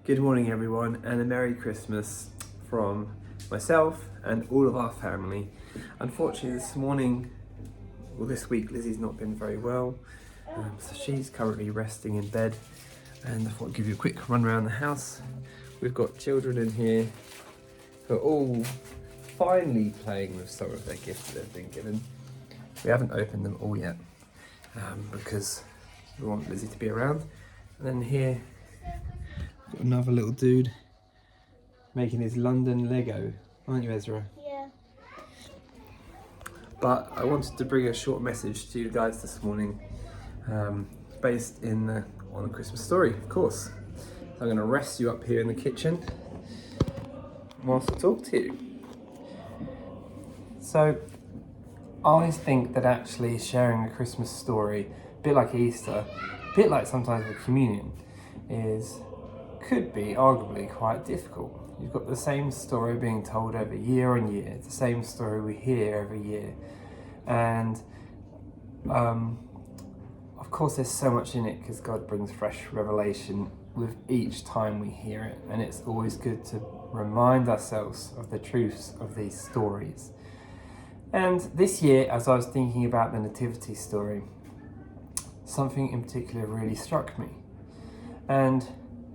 Good morning everyone, and a Merry Christmas from myself and all of our family. Unfortunately this week Lizzie's not been very well, so she's currently resting in bed, and I thought I'd give you a quick run around the house. We've got children in here who are all finally playing with some of their gifts that they've been given. We haven't opened them all yet because we want Lizzie to be around. And then here got another little dude making his London Lego, aren't you, Ezra? Yeah. But I wanted to bring a short message to you guys this morning, based on A Christmas Story, of course. So I'm going to rest you up here in the kitchen whilst I talk to you. So I always think that actually sharing a Christmas story, a bit like Easter, a bit like sometimes with communion, could be arguably quite difficult. You've got the same story being told every year on year. It's the same story we hear every year. And of course there's so much in it because God brings fresh revelation with each time we hear it. And it's always good to remind ourselves of the truths of these stories. And this year, as I was thinking about the Nativity story, something in particular really struck me. And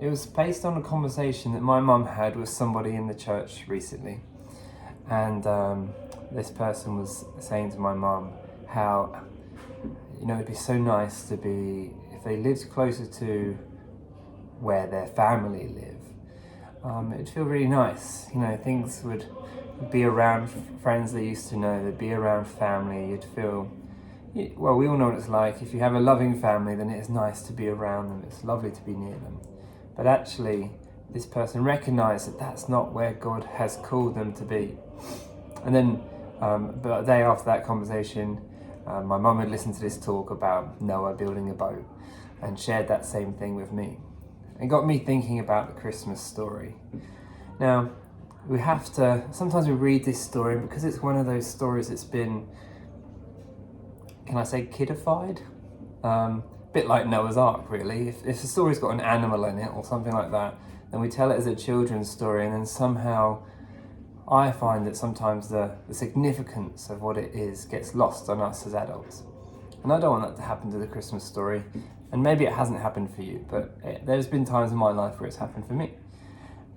it was based on a conversation that my mum had with somebody in the church recently. And this person was saying to my mum how, it'd be so nice to be, if they lived closer to where their family live, it'd feel really nice. Things would be around friends they used to know, they'd be around family, you'd feel, well, we all know what it's like. If you have a loving family, then it's nice to be around them, it's lovely to be near them. But actually, this person recognised that that's not where God has called them to be. And then, but a day after that conversation, my mum had listened to this talk about Noah building a boat and shared that same thing with me. It got me thinking about the Christmas story. Now, sometimes we read this story, and because it's one of those stories that's been, can I say, kidified? Bit like Noah's Ark, really. If a story's got an animal in it or something like that, then we tell it as a children's story, and then somehow I find that sometimes the significance of what it is gets lost on us as adults. And I don't want that to happen to the Christmas story, and maybe it hasn't happened for you, but there's been times in my life where it's happened for me,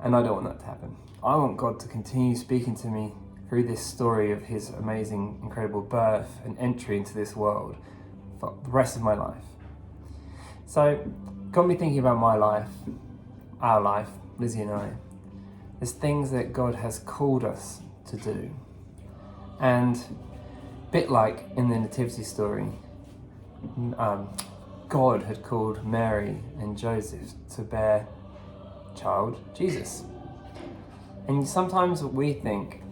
and I don't want that to happen. I want God to continue speaking to me through this story of his amazing, incredible birth and entry into this world for the rest of my life. So, got me thinking about my life, our life, Lizzie and I. There's things that God has called us to do. And a bit like in the Nativity story, God had called Mary and Joseph to bear child Jesus. And sometimes we think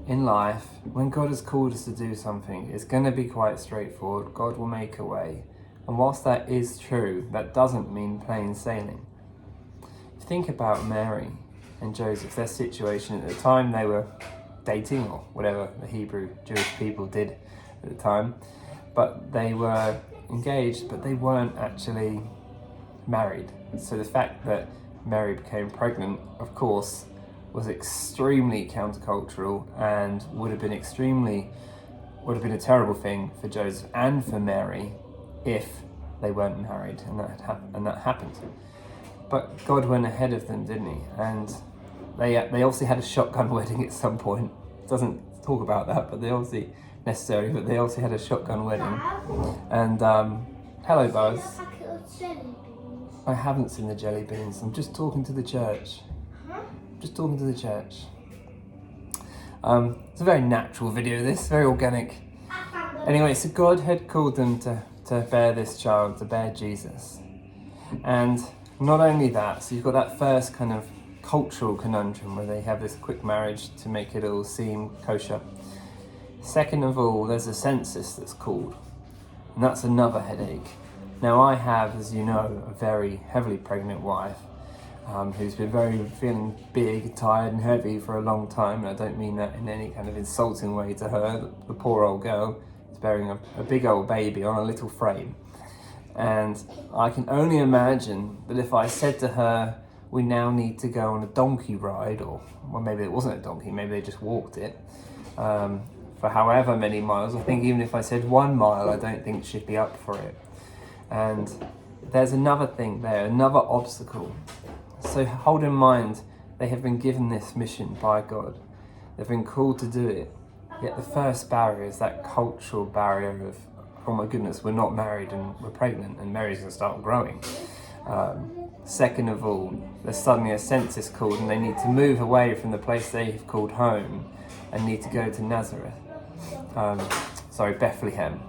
in life, when God has called us to do something, it's going to be quite straightforward. God will make a way. And whilst that is true, that doesn't mean plain sailing. Think about Mary and Joseph, their situation at the time. They were dating, or whatever the Hebrew Jewish people did at the time. But they were engaged, but they weren't actually married. So the fact that Mary became pregnant, of course, was extremely countercultural and would have been a terrible thing for Joseph and for Mary if they weren't married, and that happened. But God went ahead of them, didn't he? And they obviously had a shotgun wedding at some point. It doesn't talk about that, but they obviously had a shotgun wedding. And hello, Buzz. I haven't seen the jelly beans. I'm just talking to the church. It's a very natural video, this, very organic. Anyway, so God had called them to bear this child, to bear Jesus. And not only that, so you've got that first kind of cultural conundrum where they have this quick marriage to make it all seem kosher. Second of all, there's a census that's called, and that's another headache. Now I have, as you know, a very heavily pregnant wife who's been feeling big, tired and heavy for a long time, and I don't mean that in any kind of insulting way to her. The poor old girl is bearing a big old baby on a little frame. And I can only imagine that if I said to her, we now need to go on a donkey ride, or well, maybe it wasn't a donkey, maybe they just walked it, for however many miles. I think even if I said 1 mile, I don't think she'd be up for it. And there's another thing there, another obstacle. So hold in mind, they have been given this mission by God. They've been called to do it. Yet the first barrier is that cultural barrier of, oh my goodness, we're not married and we're pregnant and Mary's going to start growing. Second of all, there's suddenly a census called and they need to move away from the place they've called home and need to go to Nazareth. Bethlehem.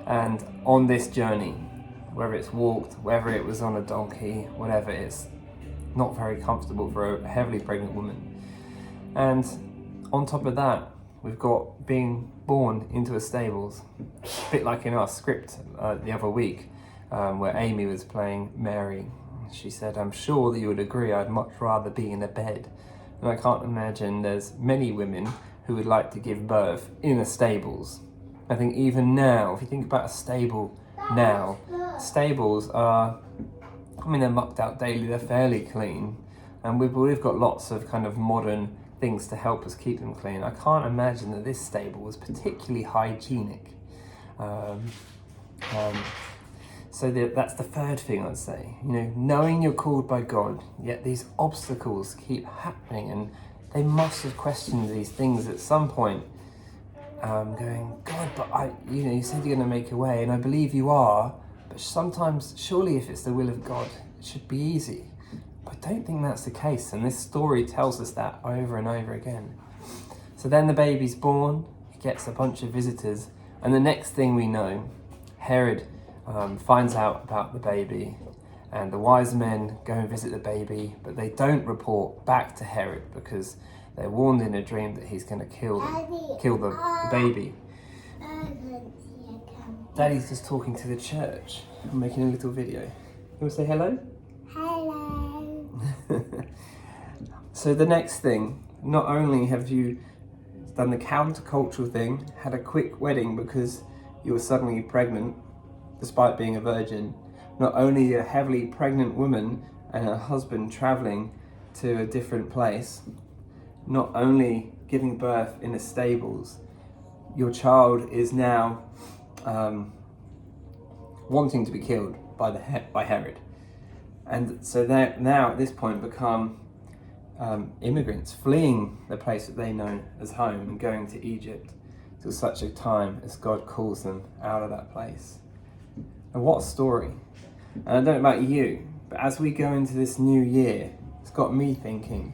And on this journey, whether it's walked, whether it was on a donkey, whatever, it's not very comfortable for a heavily pregnant woman. And on top of that, we've got being born into a stables, a bit like in our script the other week, where Amy was playing Mary. She said, "I'm sure that you would agree I'd much rather be in a bed." And I can't imagine there's many women who would like to give birth in a stables. I think even now, if you think about a stable now, stables are, they're mucked out daily, they're fairly clean, and we've got lots of kind of modern things to help us keep them clean. I can't imagine that this stable was particularly hygienic. So that's the third thing I'd say. Knowing you're called by God, yet these obstacles keep happening, and they must have questioned these things at some point, going, "God, but you said you're going to make a way, and I believe you are, but sometimes, surely if it's the will of God, it should be easy." I don't think that's the case, and this story tells us that over and over again. So then the baby's born, he gets a bunch of visitors, and the next thing we know, Herod finds out about the baby, and the wise men go and visit the baby, but they don't report back to Herod because they're warned in a dream that he's going to kill the baby. Daddy's just talking to the church. I'm making a little video. You want to say hello? Hello. So the next thing, not only have you done the countercultural thing, had a quick wedding because you were suddenly pregnant, despite being a virgin, not only a heavily pregnant woman and her husband travelling to a different place, not only giving birth in the stables, your child is now wanting to be killed by Herod. And so they now at this point become immigrants, fleeing the place that they know as home and going to Egypt till such a time as God calls them out of that place. And what a story. And I don't know about you, but as we go into this new year, it's got me thinking,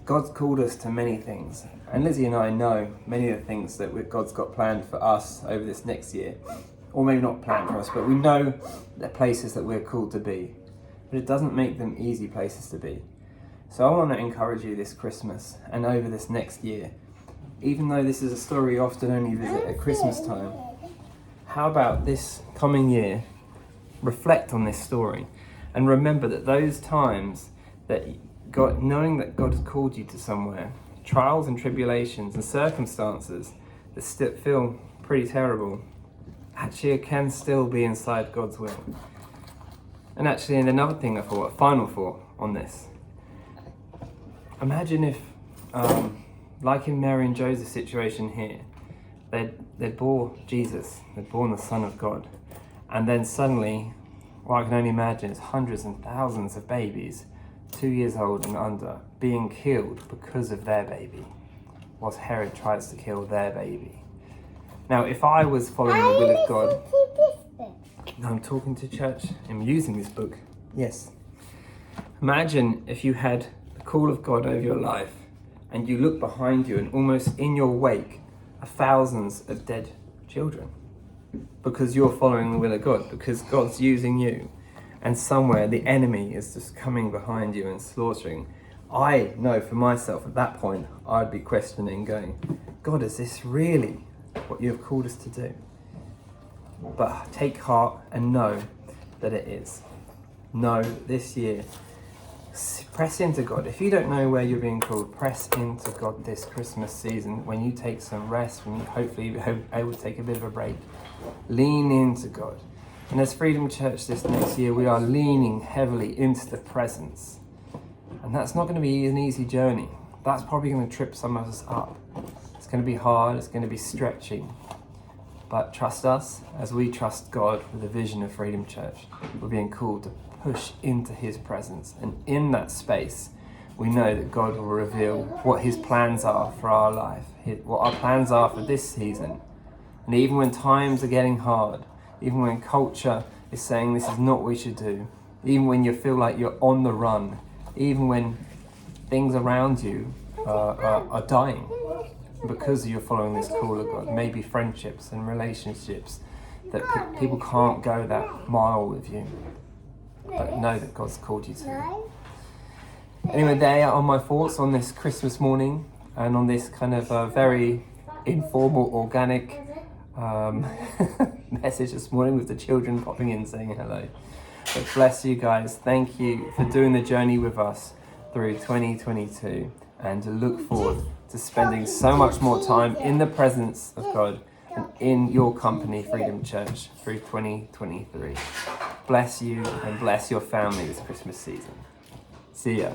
God's called us to many things. And Lizzie and I know many of the things that God's got planned for us over this next year. Or maybe not planned for us, but we know the places that we're called to be. But it doesn't make them easy places to be. So I want to encourage you this Christmas and over this next year, even though this is a story you often only visit at Christmas time, how about this coming year, reflect on this story and remember that those times that God, knowing that God has called you to somewhere, trials and tribulations and circumstances that still feel pretty terrible, actually it can still be inside God's will. And actually, and another thing I thought, a final thought on this. Imagine if, like in Mary and Joseph's situation here, they bore Jesus, they'd born the Son of God, and then suddenly, what I can only imagine is hundreds and thousands of babies, 2 years old and under, being killed because of their baby, whilst Herod tries to kill their baby. Now, if I was following the will of God, I'm talking to church, I'm using this book, yes. Imagine if you had the call of God over your life and you look behind you and almost in your wake are thousands of dead children because you're following the will of God, because God's using you, and somewhere the enemy is just coming behind you and slaughtering. I know for myself at that point I'd be questioning, going, God, is this really what you have called us to do? But take heart and know that it is. Know this year, press into God. If you don't know where you're being called, press into God this Christmas season when you take some rest, when you hopefully be able to take a bit of a break. Lean into God. And as Freedom Church this next year, we are leaning heavily into the presence. And that's not going to be an easy journey. That's probably going to trip some of us up. It's going to be hard, it's going to be stretching. But trust us as we trust God with the vision of Freedom Church. We're being called to push into his presence. And in that space, we know that God will reveal what his plans are for our life, what our plans are for this season. And even when times are getting hard, even when culture is saying this is not what we should do, even when you feel like you're on the run, even when things around you are dying because you're following this call of God, maybe friendships and relationships that people can't go that mile with you, but know that God's called you to. Anyway, they are my thoughts on this Christmas morning and on this kind of very informal, organic message this morning with the children popping in saying hello. But bless you guys. Thank you for doing the journey with us through 2022, and to look forward to spending so much more time in the presence of God and in your company, Freedom Church, through 2023. Bless you and bless your family this Christmas season. See ya.